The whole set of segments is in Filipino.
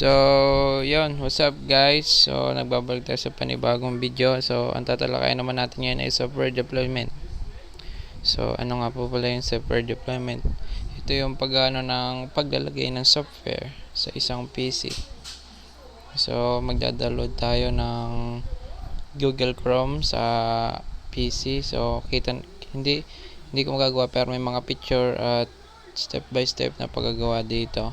So, yun, what's up guys? So, nagbabalik tayo sa panibagong video. So, ang tatalakayin naman natin ngayon ay software deployment. So, ano nga po pala yung software deployment? Ito yung ng paglalagay ng software sa isang PC. So, magda-download tayo ng Google Chrome sa PC. So, hindi ko magagawa pero may mga picture at step by step na paggagawa dito.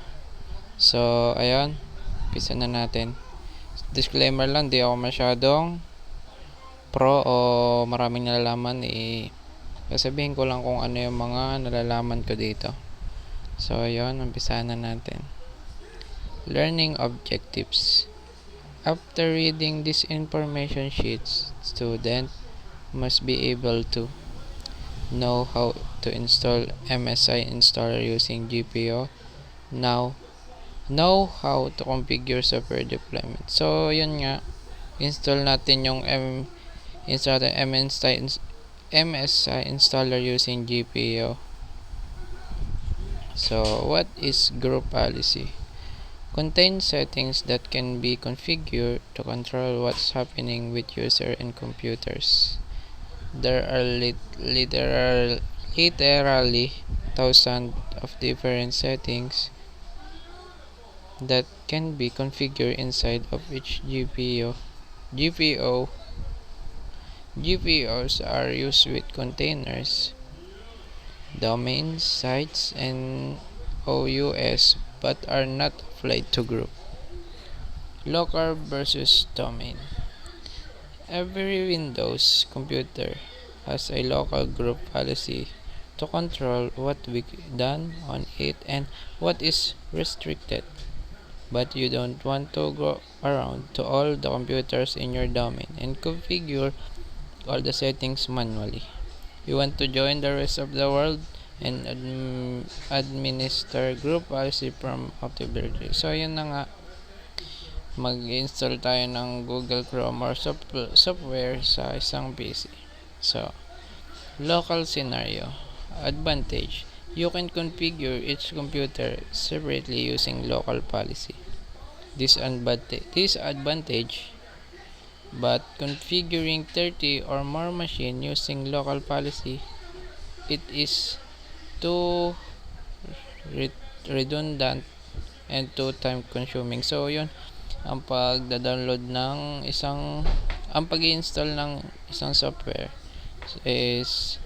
So, ayun. Umpisa na natin. Disclaimer lang, di ako masyadong pro o maraming nalalaman. Sasabihin ko lang kung ano yung mga nalalaman ko dito. So, ayun. Umpisa na natin. Learning objectives. After reading these information sheets, student must be able to know how to install MSI installer using GPO. Now, know how to configure software deployment. So, yun nga. Install natin yung MSI installer using GPO. So, what is group policy? Contains settings that can be configured to control what's happening with user and computers. There are literally thousands of different settings that can be configured inside of each GPO. GPOs are used with containers, domains, sites, and OUS, but are not applied to group. Local versus domain. Every Windows computer has a local group policy to control what we done on it and what is restricted. But you don't want to go around to all the computers in your domain and configure all the settings manually. You want to join the rest of the world and administer group policy from Active Directory. So, yun na nga. Mag-install tayo ng Google Chrome or software sa isang PC. So, local scenario. Advantage. You can configure each computer separately using local policy. Disadvantage, but configuring 30 or more machines using local policy, it is too redundant and too time consuming. So, yun, ang pag-install ng isang software is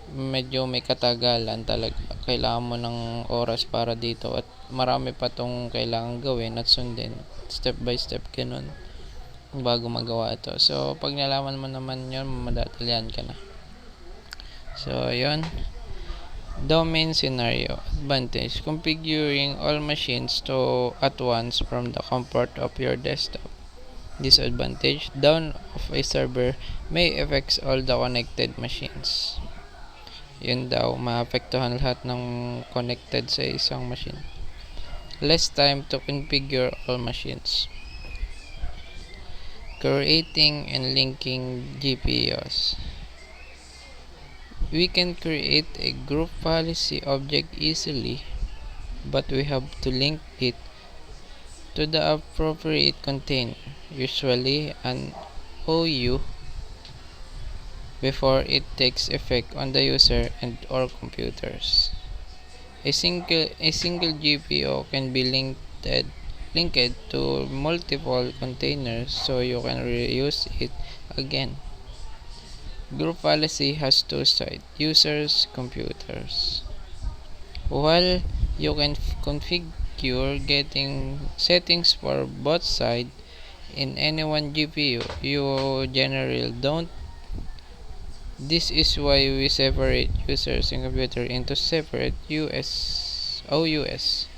medyo may katagalan talaga. Kailangan mo ng oras para dito at marami pa tong kailangan gawin at sundin step by step ganun bago magawa ito. So, pag nalaman mo naman yun, madadalian ka na. So, yun. Domain scenario. Advantage. Configuring all machines at once from the comfort of your desktop. Disadvantage. Down of a server may affect all the connected machines. Yun daw, maapektuhan lahat ng connected sa isang machine. Less time to configure all machines. Creating and linking GPOs. We can create a group policy object easily, but we have to link it to the appropriate container, usually an OU, before it takes effect on the user and or computers. A single GPO can be linked to multiple containers so you can reuse it again. Group policy has two sides, users, computers. While you can configure getting settings for both sides in any one GPU, you generally don't. This is why we separate users and computer into separate OUS.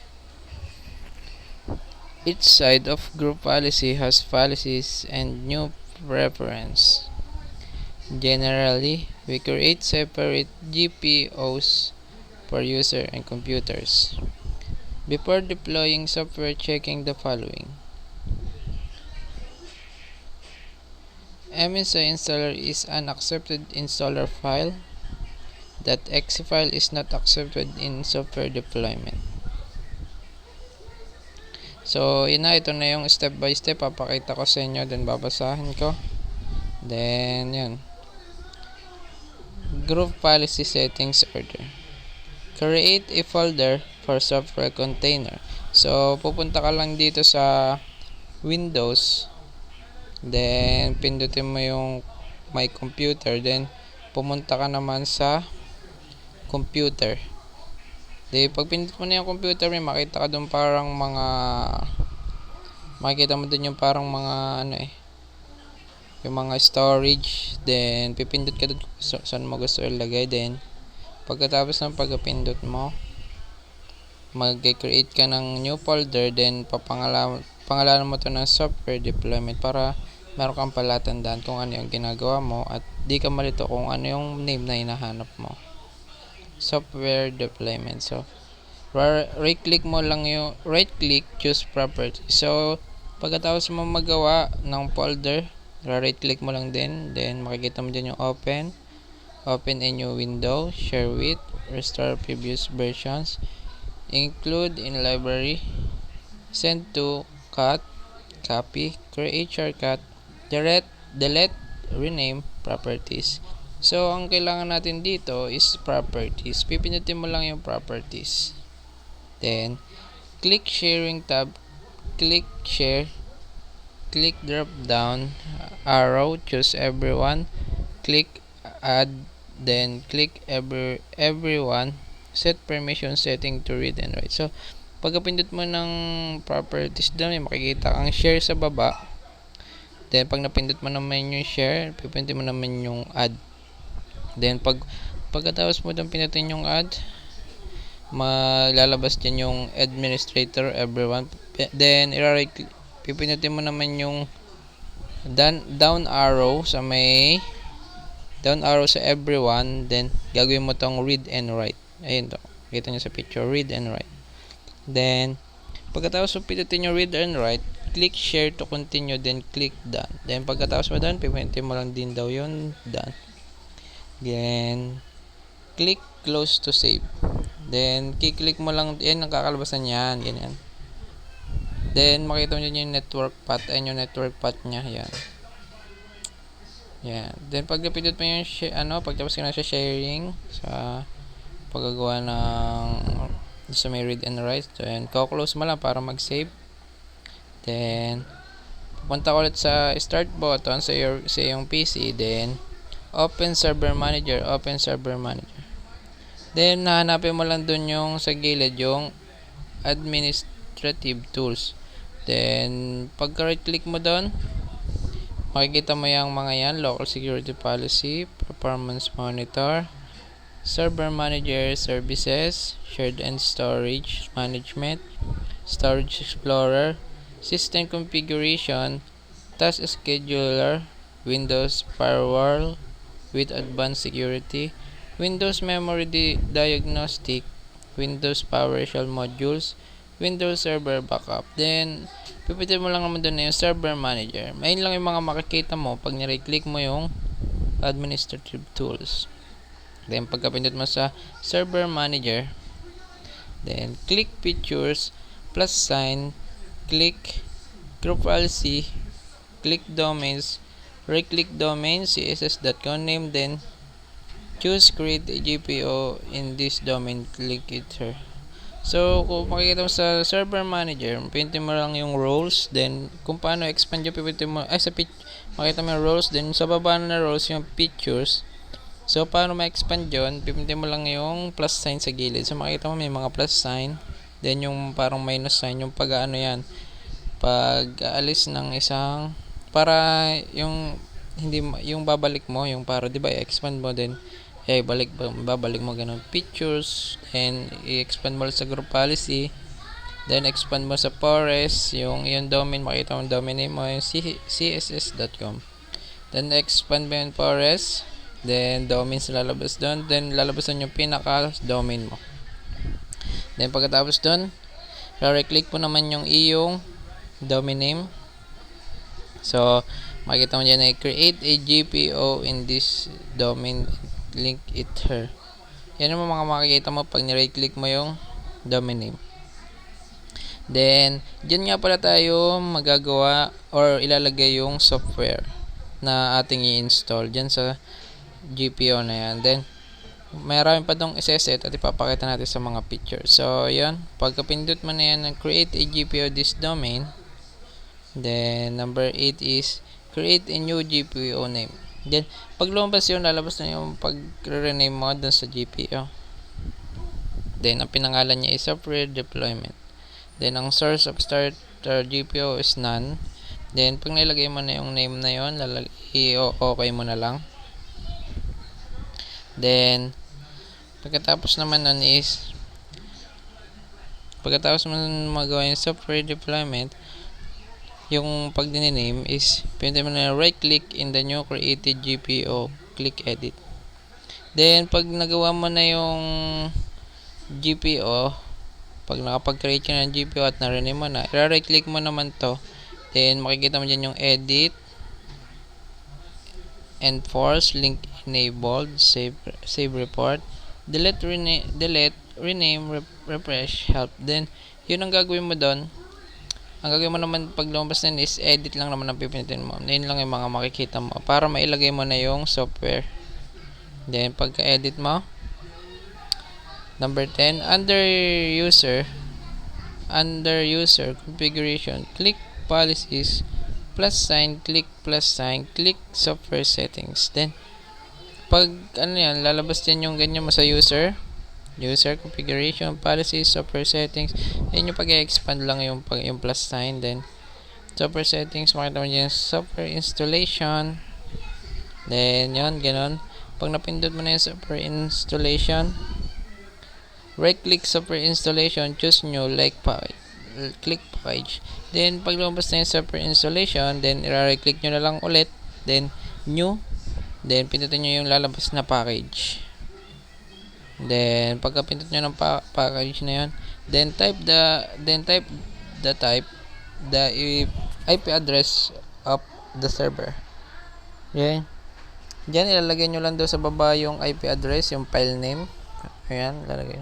Each side of group policy has policies and new preference. Generally, we create separate GPOs for user and computers. Before deploying software, checking the following. MSI installer is an accepted installer file. That .exe file is not accepted in software deployment. So, yun na, ito na yung step by step. Papakita ko sa inyo, then babasahin ko. Then, yun. Group policy settings order. Create a folder for software container. So, pupunta ka lang dito sa Windows. Then, pindutin mo yung My Computer. Then, pumunta ka naman sa Computer. Then, pag pindutin mo na yung computer, may makita ka doon parang mga makikita mo doon yung parang mga yung mga storage. Then, pipindot ka doon saan mo gusto ilagay. Then, pagkatapos ng pagpindot mo, mag-create ka ng new folder. Then, pangalanan mo to ng software deployment para meron kang palatandaan kung ano yung ginagawa mo at di ka malito kung ano yung name na hinahanap mo. Software deployment. So, right-click mo lang yung right-click, choose property. So, pagkatapos mo magawa ng folder, right-click mo lang din. Then, makikita mo din yung open a new window, share with, restore previous versions, include in library, send to, cut, copy, create shortcut, delete, rename, properties. So, ang kailangan natin dito is properties. Pipindutin mo lang yung properties. Then, click sharing tab, click share, click drop down arrow, choose everyone, click add, then click everyone, set permission setting to read and write. So, pagkapindot mo ng properties doon, may makikita kang share sa baba. Then, pag napindot mo naman yung share, pipindutin mo naman yung add. Then, pagkatapos mo doon pindutin yung add, malalabas dyan yung administrator, everyone. Then, pipindutin mo naman yung down arrow sa everyone. Then, gagawin mo tong read and write. Ayun to. Kita nyo sa picture, read and write. Then, pagkatapos mo pindutin yung read and write, click share to continue, then click done. Then, pagkatapos mo done, pipindutin mo lang din daw yun, done. Then, click close to save. Then, kiklik mo lang, yan, nakakalabasan yan, ganyan. Then, makita mo yung network path, ayun yung network path niya, yan. Yan. Then, pag napindot mo yung, pagtapos ka na sa sharing, sa paggagawa ng, sa may read and write, so, yan, close mo lang para mag-save. Then, pupunta ko ulit sa start button sa iyong PC, then, open server manager. Then, hahanapin mo lang dun yung sa gilid, yung administrative tools. Then, pagka right click mo dun, makikita mo yung mga yan, local security policy, performance monitor, server manager services, shared and storage management, storage explorer, system configuration, task scheduler, Windows firewall with advanced security, Windows memory diagnostic, Windows PowerShell modules, Windows Server Backup. Then, pipitin mo lang naman doon na yung Server Manager. Ayun lang yung mga makikita mo pag nire-click mo yung Administrative Tools. Then, pagkapindot mo sa Server Manager, then, click Features, plus sign, click Group Policy, click Domains, right-click Domain, css.com name, then, choose Create a GPO in this domain, click it here. So, kung makikita mo sa Server Manager, pindutin mo lang yung roles, then kung paano expand yung pindutin mo, makita mo yung roles, then sa baba na roles yung pictures. So, paano ma-expand yun, pindutin mo lang yung plus sign sa gilid. So, makita mo may mga plus sign, then yung parang minus sign, yung pag-ano yan, pag-aalis ng isang, para yung, hindi, yung babalik mo, yung para, di ba, i-expand mo, then, babalik mo ganun pictures, and i-expand mo sa group policy, then expand mo sa forest, yung domain, makita mo yung domain name mo, yung css.com, then expand mo yung forest, then domains lalabas doon, then lalabasan yung pinaka domain mo. Then pagkatapos doon, right-click mo naman yung iyong domain name. So, makikita mo dyan ay create a GPO in this domain, link it here. Yan ang mga makikita mo pag ni-right click mo yung domain name. Then, dyan nga pala tayo magagawa or ilalagay yung software na ating i-install dyan sa GPO na yan. Then, mayroon pa itong iseset at ipapakita natin sa mga pictures. So, yun. Pagkapindot mo na yan, create a GPO this domain. Then, number 8 is create a new GPO name. Then, pag lumabas yun, lalabas na yung pag-rename mo dun sa GPO. Then, ang pinangalan niya is software deployment. Then, ang source of starter GPO is none. Then, pag nilagay mo na yung name na yun, i-okay mo na lang. Then, pagkatapos naman nun is, pagkatapos mo magawa yung software deployment, yung pag dinename is, pinili mo na right click in the new created GPO, click edit. Then, pag nagawa mo na yung GPO, pag nakapag-create ka ng GPO at narinig mo na, i-right click mo naman to. Then, makikita mo dyan yung edit, enforce, link enabled, save report, delete, rename, refresh, help. Then, yun ang gagawin mo doon. Ang gagawin mo naman pag lumabas na is edit lang naman ang pipindutin mo. Yun lang yung mga makikita mo para mailagay mo na yung software. Then, pagka-edit mo, number 10, under user configuration, click policies, plus sign, click plus sign, click software settings. Then, pag ano yan, lalabas din yung ganyan mo sa user configuration, policies, software settings. Yan yung pag-expand lang yung plus sign. Then, software settings, makita mo dyan software installation. Then, yun, ganun. Pag napindot mo na yung software installation, right click software installation, choose new, click package. Then, pag lumabas na yung software installation, then, i-right click nyo na lang ulit. Then, new. Then, pindutin nyo yung lalabas na package. Then, pagka pindot nyo ng package na yun, then type the IP address of the server. Yan. Diyan, ilalagay nyo lang daw sa baba yung IP address, yung file name. Ayan, lalagay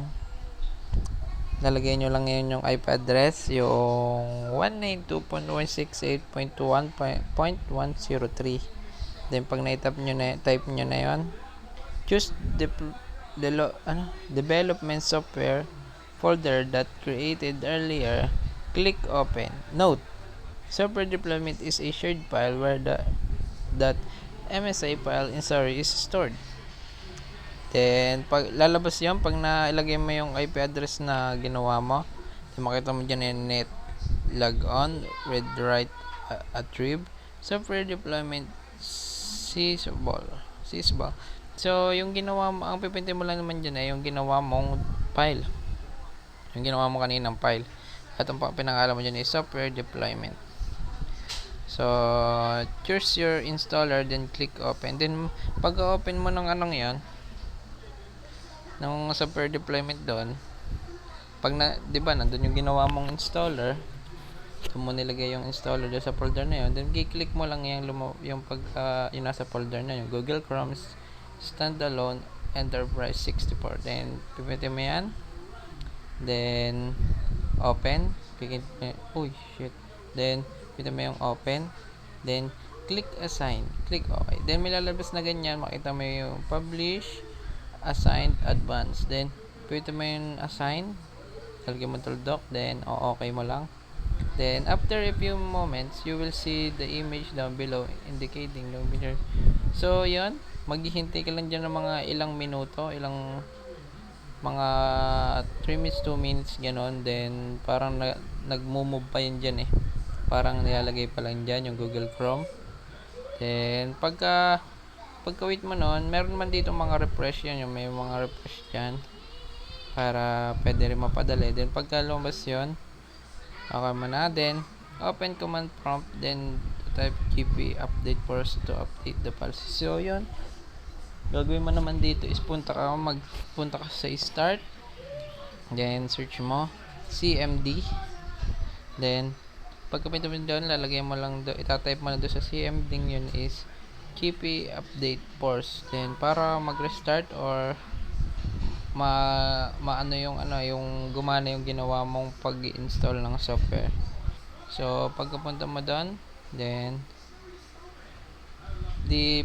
nyo lang yun yung IP address, yung 192.168.21.103. Then, pag na-type nyo na yun, choose development software folder that created earlier, click open. Note, software deployment is a shared file where that MSI file in story is stored. Then, pag lalabas yun, pag nailagay mo yung IP address na ginawa mo, makita mo dyan yung net logon, read write attrib, software deployment sysball. So, yung ginawa mo, ang pipintin mo lang naman dyan ay yung ginawa mong file. Yung ginawa mo kaninang file. At ang pinangalan mo dyan is software deployment. So, choose your installer, then click open. Then, pag-open mo ng anong yan, ng software deployment doon, pag di ba, nandun yung ginawa mong installer, doon mo nilagay yung installer doon sa folder na yun, then i-click mo lang yung nasa folder na yung Google Chrome standalone enterprise 64. Then, pipindutin mo yan. Then, open. Then, pipindutin mo yung open. Then, click assign. Click okay. Then, may lalabas na ganyan. Makita mo yung publish, assigned, advanced. Then, pipindutin mo yung assign. Talagyan mo tuldok. Then, okay mo lang. Then, after a few moments, you will see the image down below indicating the picture. So, yun. Maghihintay ka lang dyan ng mga ilang minuto, mga 3 minutes, 2 minutes, gano'n. Then, parang nag-move pa yun dyan eh. Parang nilalagay pa lang dyan yung Google Chrome. Then, pagka-wait mo nun, meron man dito mga refresh yan, yung may mga refresh dyan. Para pwede rin mapadali. Then, pagka lumabas yun, okay mo na. Then, open command prompt, then type gp update first to update the policy. So, yun. Gagawin mo naman dito is punta ka sa start, then search mo CMD, then pagkapinto mo doon, lalagay mo lang doon, itatype mo na doon sa CMD yun is GP update force. Then para mag-restart or maano yung yung gumana yung ginawa mong pag-install ng software. So pagkapunta mo doon, then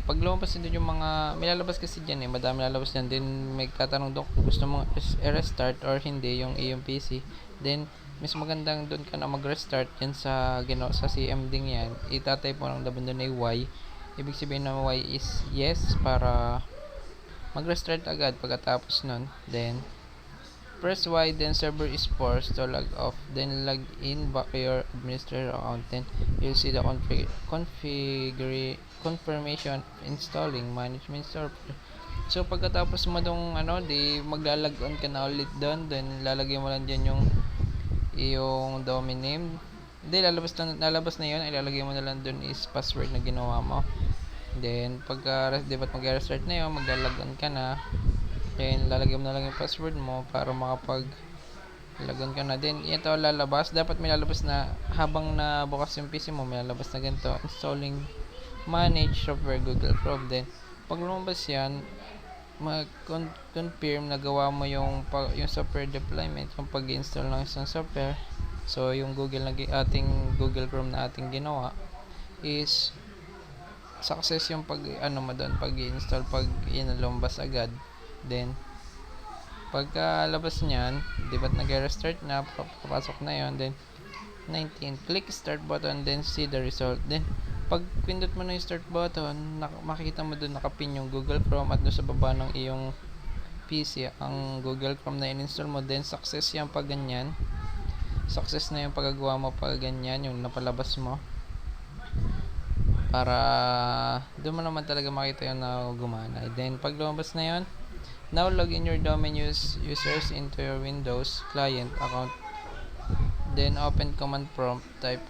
pag lumabas din yung mga may lalabas kasi diyan madami lalabas diyan, then may tatanong doon kung gusto mong i-restart or hindi yung iyong PC. Then mas magandang doon ka na mag-restart yan sa sa CMD yan. Itatype mo lang dapat doon ay Y. Ibig sabihin na Y is yes para mag-restart agad pagkatapos nun. Then press Y, then server is forced to log off, then log in back your administrator account, then you'll see the confirmation installing management software. So pagkatapos mo dong maglalag on ka na ulit doon, then lalagay mo lang diyan yung domain name. Hindi lalabas na 'yon, ilalagay mo na lang doon is password na ginawa mo. Then mag-restart na 'yon, maglalag on ka na. Then lalagay mo na lang yung password mo para makapag-logon ka na. Then ito lalabas, dapat may lalabas na habang nabukas yung PC mo, may lalabas na ganito, installing manage software Google Chrome. Then pag lumabas yan, mag-confirm na gawa mo yung software deployment, yung pag-install ng isang software. So yung ating Google Chrome na ating ginawa is success yung pag-install, pag lumabas agad. Then pagkalabas niyan, di ba nag-restart na, papasok na yon. Then 19, click start button, then see the result. Then pag pindot mo na yung start button, makikita mo doon nakapin yung Google Chrome, at doon sa baba ng iyong PC ang Google Chrome na in-install mo. Then success yan pag ganyan, success na yung paggagawa mo pag ganyan, yung napalabas mo, para doon mo naman talaga makita yung na gumana. Then pag lumabas na yon, now log in your domain users into your Windows client account. Then open command prompt, type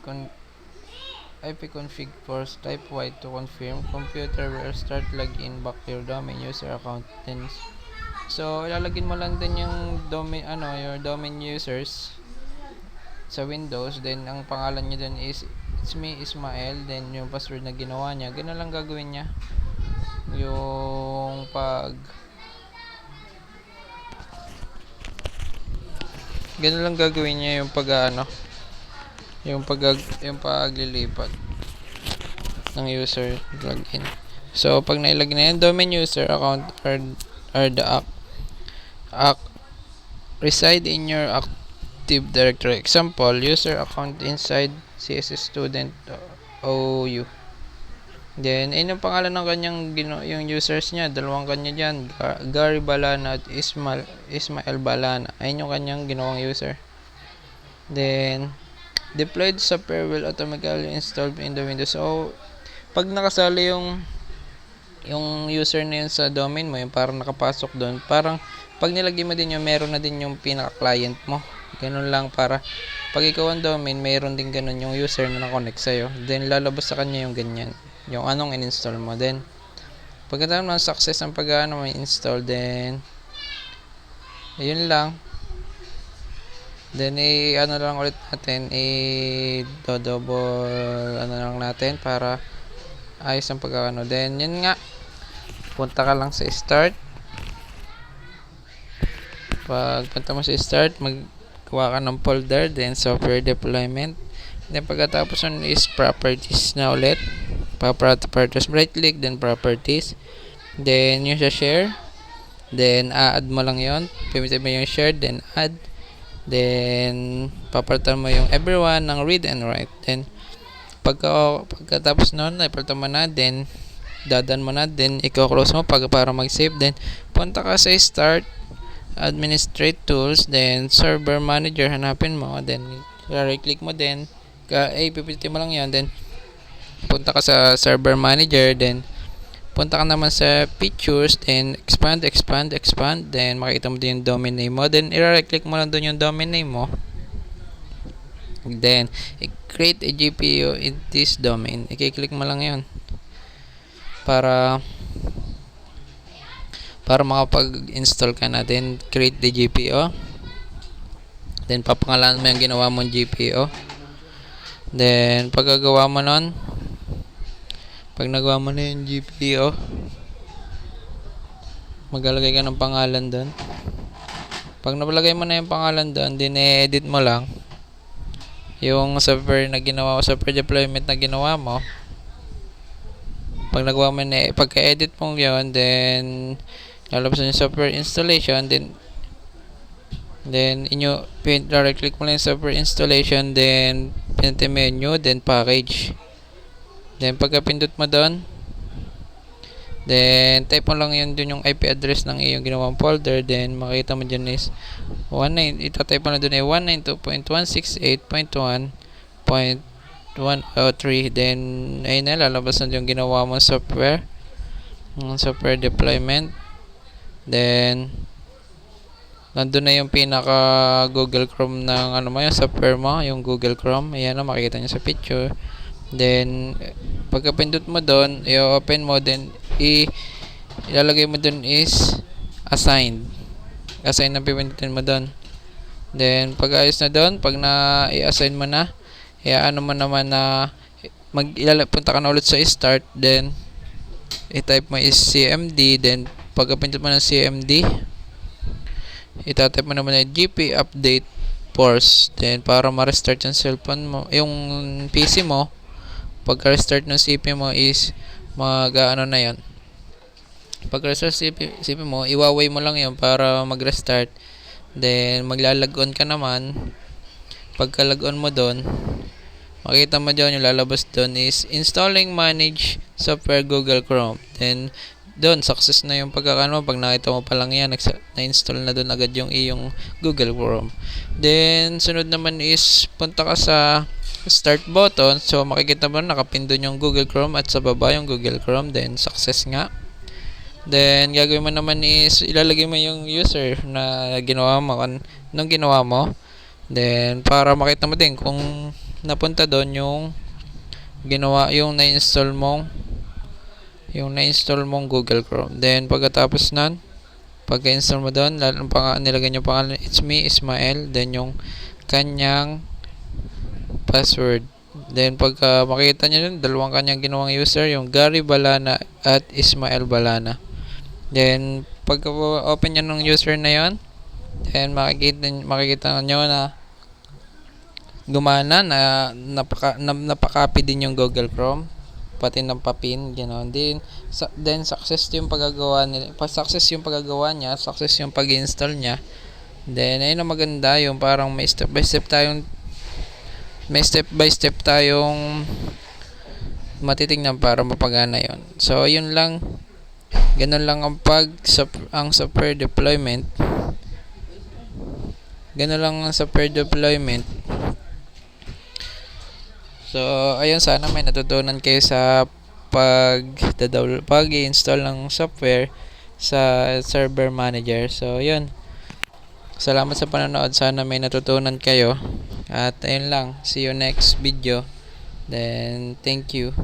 ipconfig force, type Y to confirm. Computer will start login back your domain user account. Then so ilalagin mo lang din yung domain your domain users sa Windows. Then ang pangalan niya dun is it's me Ismael, then yung password na ginawa niya, ganun lang gagawin niya. Yung ganun lang gagawin niya yung yung paglilipat ng user login. So pag nailagay na yung domain user account or the reside in your active directory. Example, user account inside CSS student OU. Then yung pangalan ng kanyang yung users niya, dalawang kanya diyan, Gary Balana at Ismael Balana. Ayun yung kanyang ginawang user. Then deployed software will automatically installed in the Windows. So pag nakasali yung user na yun sa domain mo, yung parang nakapasok doon, parang pag nilagay mo din yung meron na din yung pinaka-client mo. Ganun lang, para pag ikaw ang domain, meron din ganun yung user na na-connect sa'yo. Then lalabas sa kanya yung ganyan, yung anong in-install mo. Then pagkatapos ng success ng may install, then ayun lang. Then lang ulit natin, double lang natin para ayos ang Then yun nga, punta ka lang sa start. Pag punta mo sa start, magkuha ka ng folder, then software deployment. Then pagkatapos nun is properties na ulit. Properties, right click, then properties. Then yung sa share, then add mo lang yon. Pipiliin mo yung share, then add. Then papalitan mo yung everyone ng read and write. Then pagkatapos nun, napalitan mo na, then dadan mo na, then i-close mo para mag-save. Then punta ka sa start, administrate tools, then server manager, hanapin mo, then right click mo, then pipiliin mo lang yan. Then punta ka sa server manager, then punta ka naman sa features, then expand, then makita mo din yung domain name mo. Then i-right click mo lang doon yung domain name mo. Then create a GPU in this domain. I-click mo lang yun para makapag-install ka na. Then create the GPU. Then papangalanan mo yung ginawa mong GPU. Then pagkagawa mo nun, pag nagawa mo na yung GPU, maglalagay ka ng pangalan doon. Pag nalagay mo na yung pangalan doon, din edit mo lang yung software na ginawa mo, software deployment na ginawa mo. Pag nagawa mo na, pagka-edit mo yun, then lalabas yung software installation, then inyo right click mo lang yung software installation, then pinatay menu, then package. Then pagka pindot mo doon, then type mo lang yun dun yung IP address ng iyong ginawang folder, then makita mo dyan is 19, itatype mo na dun ay 192.168.1.103. Then ayun na, lalabas na yung ginawa mong software, yung software deployment. Then nandun na yung pinaka Google Chrome ng ano mo, yung software mo, yung Google Chrome. Ayan na, makikita nyo sa picture. Then pagka pindot mo doon, i-open mo, then ilalagay mo doon is assigned na pipindutin mo doon. Then pag ayos na doon, pag na i-assign mo na, ano mo naman na punta ka na ulit sa start, then i-type mo is CMD. Then pagka pindot mo ng CMD, itatype mo naman na GP update force, then para ma-restart yung cellphone mo, yung PC mo. Pagka-restart ng CP mo is mag-ano na yan. Pag-restart CP mo, iwaway mo lang yun para mag-restart. Then maglalag on ka naman. Pagka-lag on mo doon, makita mo dyan yung lalabas doon is installing manage software Google Chrome. Then doon success na yung pagkakano. Pag nakita mo pa lang yan, na-install na doon agad yung iyong Google Chrome. Then sunod naman is punta ka sa start button. So makikita mo nakapindon yung Google Chrome at sa baba yung Google Chrome. Then success nga. Then gagawin mo naman is ilalagay mo yung user na ginawa mo, nung ginawa mo. Then para makita mo din kung napunta doon yung ginawa, yung na-install mong Google Chrome. Then pagkatapos nun, pagka-install mo doon, nilagay nyo pangalan, it's me, Ismael. Then yung kanyang password. Then pagka makita nyo dun, dalawang kanyang ginawang user, yung Gary Balana at Ismael Balana. Then pagka open nyo ng user na yon, then makikita nyo na gumana, na napaka-copy din yung Google Chrome, pati ng papin, gano'n. Then success yung paggagawa nila, success yung paggagawa niya, success yung pag-install niya. Then ayun na, maganda yung parang may step by step tayong matitignan para mapagana yon. So yun lang, ganun lang ang software deployment. So ayun, sana may natutunan kayo sa pag-install ng software sa server manager. So yun, salamat sa panonood, sana may natutunan kayo. At ayun lang, see you next video. Then thank you.